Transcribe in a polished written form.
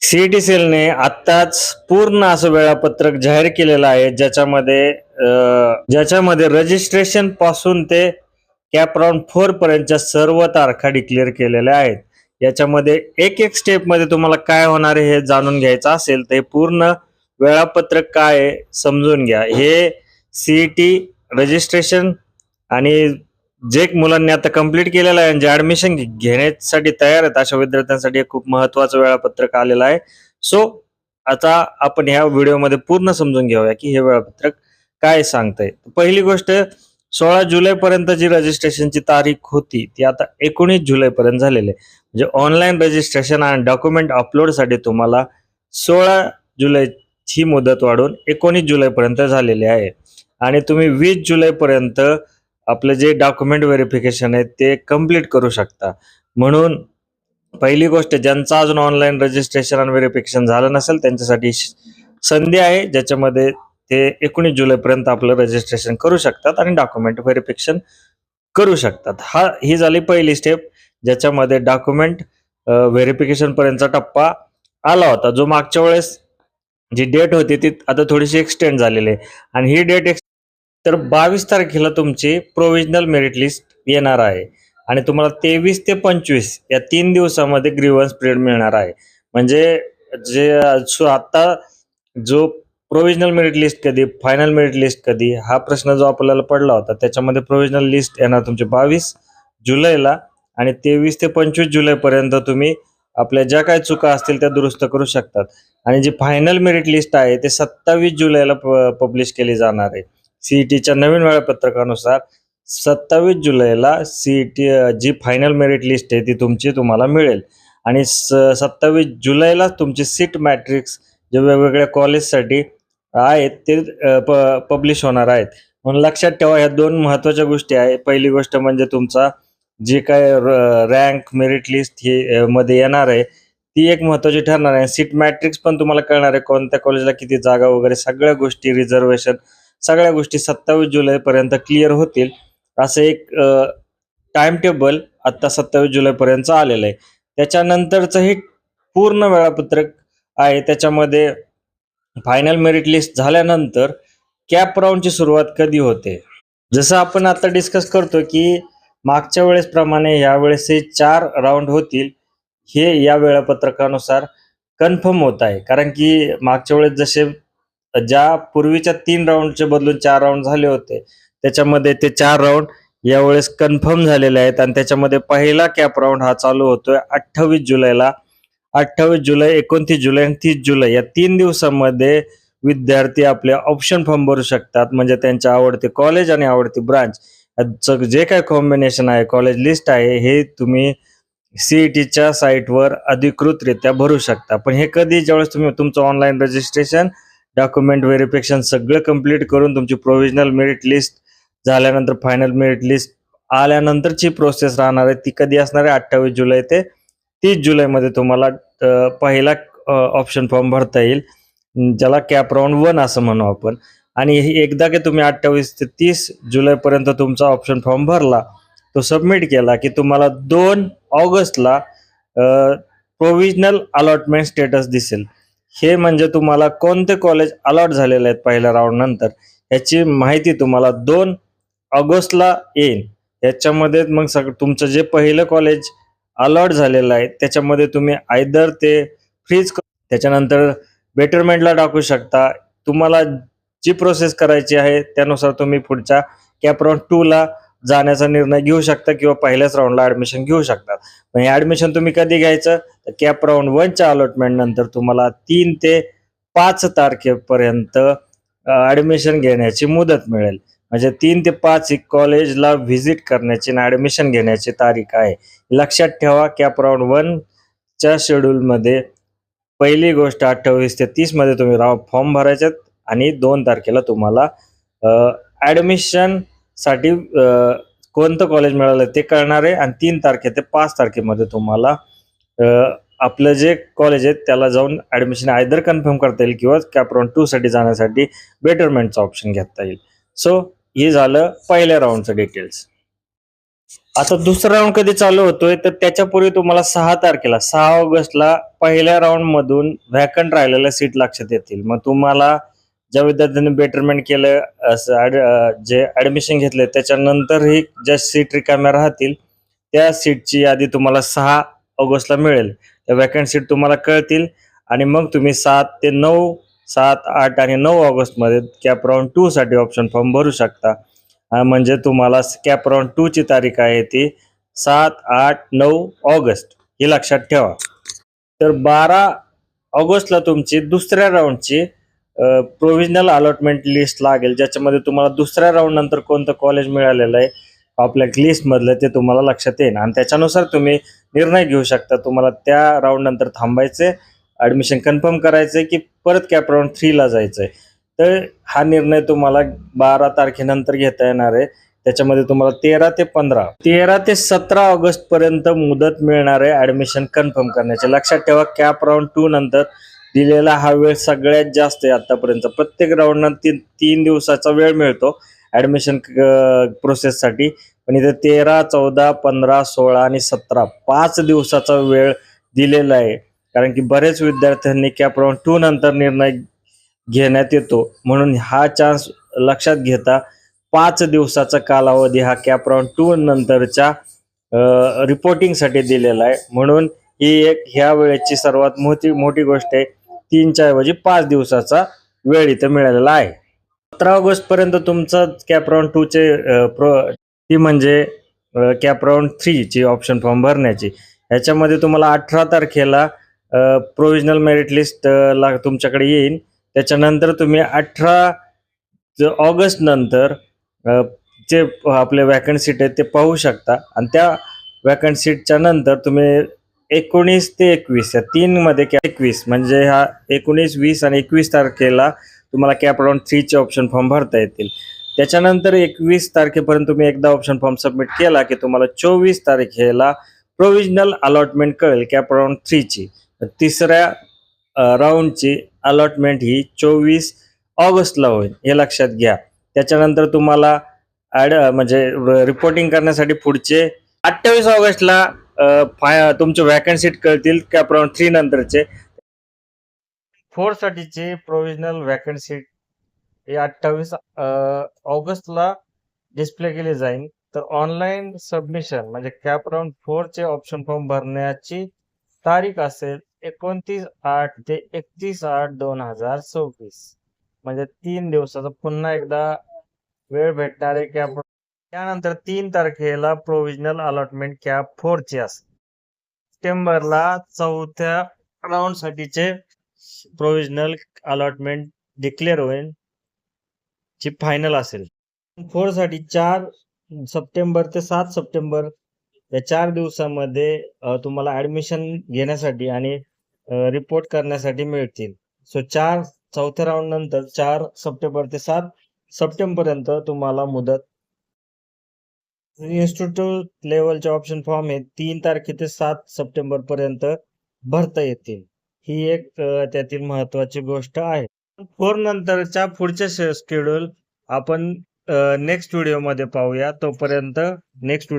CET सेलने आत्ताच पूर्ण असं वेळापत्रक जाहीर केलेलं आहे, ज्याच्यामध्ये रजिस्ट्रेशन पासून ते कॅप राऊंड 4 पर्यंतच्या सर्व तारखा डिक्लेअर केलेल्या आहेत. याच्यामध्ये एक एक स्टेप मध्ये तुम्हाला काय होणार आहे हे जाणून घ्यायचं असेल तर पूर्ण वेळापत्रक काय आहे समजून घ्या. हे सीईटी रजिस्ट्रेशन आणि जे मुलांनी आता कंप्लीट केलेलं आहे, जे ऍडमिशन घेण्यासाठी तयार आहेत अशा विद्यार्थ्यांसाठी खूप महत्वाचं वेळापत्रक आलेलं आहे. सो आता आपण ह्या व्हिडिओमध्ये पूर्ण समजून घेऊया की हे वेळापत्रक काय सांगतंय. पहिली गोष्ट, 16 जुलै पर्यंत जी रजिस्ट्रेशनची तारीख होती ती आता 19 जुलै पर्यंत झालेली आहे. म्हणजे ऑनलाईन रजिस्ट्रेशन आणि डॉक्युमेंट अपलोडसाठी तुम्हाला 16 जुलैची मुदत वाढून 19 जुलै पर्यंत झालेली आहे आणि तुम्ही 20 जुलै पर्यंत आपलं जे डॉक्युमेंट व्हेरिफिकेशन आहे ते कम्प्लीट करू शकता. म्हणून पहिली गोष्ट, ज्यांचं अजून ऑनलाईन रजिस्ट्रेशन आणि व्हेरिफिकेशन झालं नसेल त्यांच्यासाठी संधी आहे, ज्याच्यामध्ये ते 19 जुलैपर्यंत आपलं रजिस्ट्रेशन करू शकतात आणि डॉक्युमेंट व्हेरिफिकेशन करू शकतात. ही झाली पहिली स्टेप, ज्याच्यामध्ये डॉक्युमेंट व्हेरिफिकेशन पर्यंतचा टप्पा आला होता. जो मागच्या वेळेस जी डेट होती ती आता थोडीशी एक्सटेंड झालेली आहे आणि ही डेट तर 22 तारखेला तुमची प्रोव्हिजनल मेरिट लिस्ट येणार आहे आणि तुम्हाला 23 ते 25 या 3 दिवसामध्ये ग्रीव्हन्स पिरियड मिळणार आहे. म्हणजे जे आता जो प्रोव्हिजनल मेरिट लिस्ट कधी, फायनल मेरिट लिस्ट कधी, हा प्रश्न जो आपल्याला पडला होता त्याच्यामध्ये प्रोव्हिजनल लिस्ट येणार तुमची 22 जुलैला आणि 23 ते 25 जुलैपर्यंत तुम्ही आपल्या ज्या काही चुका असतील त्या दुरुस्त करू शकतात. आणि जी फायनल मेरिट लिस्ट आहे ते 27 जुलैला पब्लिश केली जाणार आहे. सीईटीच्या नवीन वेळापत्रकानुसार 27 जुलैला सीईटी जी फायनल मेरिट लिस्ट आहे ती तुम्हाला मिळेल आणि 27 जुलैला तुमची सीट मॅट्रिक्स जे वेगवेगळ्या कॉलेजसाठी आहेत ते पब्लिश होणार आहेत. म्हणून लक्षात ठेवा, ह्या दोन महत्वाच्या गोष्टी आहेत. पहिली गोष्ट म्हणजे तुमचा जे काय रँक मेरिट लिस्ट ही मध्ये येणार आहे ती एक महत्वाची ठरणार आहे. सीट मॅट्रिक्स पण तुम्हाला कळणार आहे, कोणत्या कॉलेजला किती जागा वगैरे सगळ्या गोष्टी, रिझर्वेशन सगळ्या गोष्टी 27 जुलै पर्यंत क्लिअर होतील. असं एक टाइम टेबल आता 27 जुलै पर्यंत आलेलं आहे. त्याच्यानंतरचं हे पूर्ण वेळापत्रक आहे. त्याच्यामध्ये फायनल मेरिट लिस्ट झाल्यानंतर कॅप राऊंडची सुरुवात कधी होते, जसं आपण आता डिस्कस करतो की मागच्या वेळेस प्रमाणे यावेळेस 4 राऊंड होतील, हे या वेळापत्रकानुसार कन्फर्म होत आहे. कारण की मागच्या वेळेस जसे ज्या पूर्वीच्या 3 राऊंडचे बदलून 4 राऊंड झाले होते त्याच्यामध्ये ते 4 राऊंड यावेळेस कन्फर्म झालेले आहेत आणि त्याच्यामध्ये पहिला कॅप राऊंड हा चालू होतोय 28 जुलैला. 28 जुलै, 29 जुलै आणि 30 जुलै या 3 दिवसांमध्ये विद्यार्थी आपले ऑप्शन फॉर्म भरू शकतात. म्हणजे त्यांच्या आवडते कॉलेज आणि आवडती ब्रांच जे काय कॉम्बिनेशन आहे, कॉलेज लिस्ट आहे, हे तुम्ही सीईटीच्या साईटवर अधिकृतरित्या भरू शकता. पण हे कधी, ज्यावेळेस तुम्ही तुमचं ऑनलाईन रजिस्ट्रेशन, डॉक्युमेंट व्हेरिफिकेशन सगळं कंप्लीट करून तुमची प्रोव्हिजनल मेरिट लिस्ट झाल्यानंतर फायनल मेरिट लिस्ट आल्यानंतरची प्रोसेस राहणार आहे. ती कधी असणार आहे 28 जुलै ते 30 जुलैमध्ये तुम्हाला पहिला ऑप्शन फॉर्म भरता येईल, ज्याला कॅप राऊंड 1 असं म्हणू आपण. आणि एकदा की तुम्ही 28 ते 30 जुलैपर्यंत तुमचा ऑप्शन फॉर्म भरला, तो सबमिट केला की तुम्हाला 2 ऑगस्टला प्रोव्हिजनल अलॉटमेंट स्टेटस दिसेल. हे म्हणजे तुम्हाला कोणते कॉलेज अलॉट झालेले आहेत पहिल्या राऊंड नंतर याची माहिती तुम्हाला 2 ऑगस्टला येईल. याच्यामध्ये मग तुमचं जे पहिलं कॉलेज अलॉट झालेलं आहे त्याच्यामध्ये तुम्ही आयदर ते फ्रीज, त्याच्यानंतर बेटरमेंटला टाकू शकता. तुम्हाला जी प्रोसेस करायची आहे त्यानुसार तुम्ही पुढच्या कॅप राऊंड 2 ला जाण्याचा निर्णय घेऊ शकता किंवा पहिल्याच राऊंडला ऍडमिशन घेऊ शकता. पण हे ऍडमिशन तुम्ही कधी घ्यायचं, तर कॅप राऊंड 1च्या अलॉटमेंट नंतर तुम्हाला 3 ते 5 तारखेपर्यंत ऍडमिशन घेण्याची मुदत मिळेल. म्हणजे 3 ते 5 कॉलेजला व्हिजिट करण्याची आणि ऍडमिशन घेण्याची तारीख आहे. लक्षात ठेवा, कॅप राऊंड 1च्या शेड्यूलमध्ये पहिली गोष्ट 28 ते 30 मध्ये तुम्ही फॉर्म भरायचे आणि 2 तारखेला तुम्हाला ऍडमिशन साठी कोणतं कॉलेज मिळालं ते कळणार आहे आणि 3 तारखे ते 5 तारखेमध्ये तुम्हाला आपलं जे कॉलेज आहे त्याला जाऊन ऍडमिशन आयदर कन्फर्म करता येईल किंवा कॅप राऊंड 2 साठी जाण्यासाठी बेटरमेंटचा ऑप्शन घेता येईल. सो हे झालं पहिल्या राऊंडचं डिटेल्स. आता दुसरा राऊंड कधी चालू होतोय तर त्याच्यापूर्वी तुम्हाला 6 तारखेला 6 ऑगस्टला पहिल्या राऊंड मधून व्हॅकंट राहिलेल्या सीट लक्षात येतील. मग तुम्हाला ज्या विद्यार्थ्यांनी बेटरमेंट केलं जे ऍडमिशन घेतले त्याच्यानंतरही ज्या सीट रिकाम्या राहतील त्या सीटची यादी तुम्हाला 6 ऑगस्टला मिळेल. त्या व्हॅकंट सीट तुम्हाला कळतील आणि मग तुम्ही 7 ते 9, 7, 8 आणि 9 मध्ये कॅप राऊंड 2 साठी ऑप्शन फॉर्म भरू शकता. म्हणजे तुम्हाला कॅप राऊंड 2 ची तारीख आहे ती 7, 8, 9 ऑगस्ट हे लक्षात ठेवा. तर 12 ऑगस्टला तुमची दुसऱ्या राऊंडची प्रोव्हिजनल अलॉटमेंट लिस्ट लागेल, ज्याच्यामध्ये तुम्हाला दुसऱ्या राऊंड नंतर कोणतं कॉलेज मिळालेलं आहे आपल्या लिस्ट मधलं ते तुम्हाला लक्षात येईल आणि त्याच्यानुसार तुम्ही निर्णय घेऊ शकता. तुम्हाला त्या राऊंड नंतर थांबायचे, ऍडमिशन कन्फर्म करायचंय की परत कॅप राऊंड 3 ला जायचंय. तर हा निर्णय तुम्हाला 12 तारखेनंतर घेता येणार आहे. त्याच्यामध्ये तुम्हाला 13 ते 17 ऑगस्ट पर्यंत मुदत मिळणार आहे ऍडमिशन कन्फर्म करण्याचे. लक्षात ठेवा, कॅप राऊंड 2 नंतर दिलेला हा वेळ सगळ्यात जास्त आहे आतापर्यंत. प्रत्येक राऊंडला 3 दिवसाचा वेळ मिळतो ऍडमिशन प्रोसेससाठी, पण इथे 13, 14, 15, 16 आणि 17 5 दिवसाचा वेळ दिलेला आहे. कारण की बरेच विद्यार्थ्यांनी कॅप राऊंड 2 नंतर निर्णय घेण्यात येतो, म्हणून हा चान्स लक्षात घेता 5 दिवसाचा कालावधी हा कॅप राऊंड 2 नंतरच्या रिपोर्टिंगसाठी दिलेला आहे. म्हणून ही एक ह्या वेळेची सर्वात मोठी गोष्ट आहे. 3च्या ऐवजी 5 दिवसाचा वेळ इथे मिळालेला आहे. 17 ऑगस्ट पर्यंत तुमचा कॅप राऊंड 2 चे ती म्हणजे कॅप राऊंड 3 ची ऑप्शन फॉर्म भरण्याची. ह्याच्यामध्ये तुम्हाला 18 तारखेला प्रोव्हिजनल मेरिट लिस्ट तुमच्याकडे येईल. त्याच्यानंतर तुम्ही 18 ऑगस्ट नंतर जे आपले वॅकंट सीट आहेत ते पाहू शकता आणि त्या वॅकंट सीटच्या नंतर तुम्ही 19 ते 21 या 3 मध्ये 21 म्हणजे हा 19, 20 आणि 21 तारखेला तुम्हाला कॅप राऊंड 3 चे ऑप्शन फॉर्म भरता येतील. त्याच्यानंतर 21 तारखेपर्यंत तुम्ही एकदा ऑप्शन फॉर्म सबमिट केला की तुम्हाला 24 तारखेला प्रोव्हिजनल अलॉटमेंट कळेल कॅप राऊंड 3 ची. तिसऱ्या राऊंडची अलॉटमेंट ही 24 ऑगस्टला होईल, हे लक्षात घ्या. त्याच्यानंतर तुम्हाला म्हणजे रिपोर्टिंग करण्यासाठी पुढचे 28 ऑगस्टला तुमचे वॅकंट सीट कळतील कॅप राऊंड 3 नंतरचे. 4 साठीचे प्रोव्हिजनल वॅकंट सीट हे 28 ऑगस्टला डिस्प्ले केली जाईल. तर ऑनलाईन सबमिशन म्हणजे कॅप राऊंड 4 चे ऑप्शन फॉर्म भरण्याची तारीख असेल 29/8 ते 31/8/2024. म्हणजे 3 दिवसाचा पुन्हा एकदा वेळ भेटणार आहे कॅप. त्यानंतर 3 तारखेला प्रोव्हिजनल अलॉटमेंट कॅप 4 ची असेल. सप्टेंबरला 4थ्या राऊंड साठीचे प्रोव्हिजनल अलॉटमेंट डिक्लेअर होईल, जी फायनल असेल. 4 साठी 4 सप्टेंबर ते 7 सप्टेंबर या 4 दिवसामध्ये तुम्हाला ऍडमिशन घेण्यासाठी आणि रिपोर्ट करण्यासाठी मिळतील. सो 4थ्या राऊंड नंतर 4 सप्टेंबर ते 7 सप्टेंबर पर्यंत तुम्हाला मुदत. इन्स्टिट्यूट लेवलचे ऑप्शन फॉर्म हे 3 तारखे ते 7 सप्टेंबर पर्यंत भरता येतील. ही एक त्यातील महत्वाची गोष्ट आहे. 4 नंतरच्या पुढचे शेड्यूल आपण नेक्स्ट व्हिडिओमध्ये पाहूया. तोपर्यंत नेक्स्ट व्हिडिओ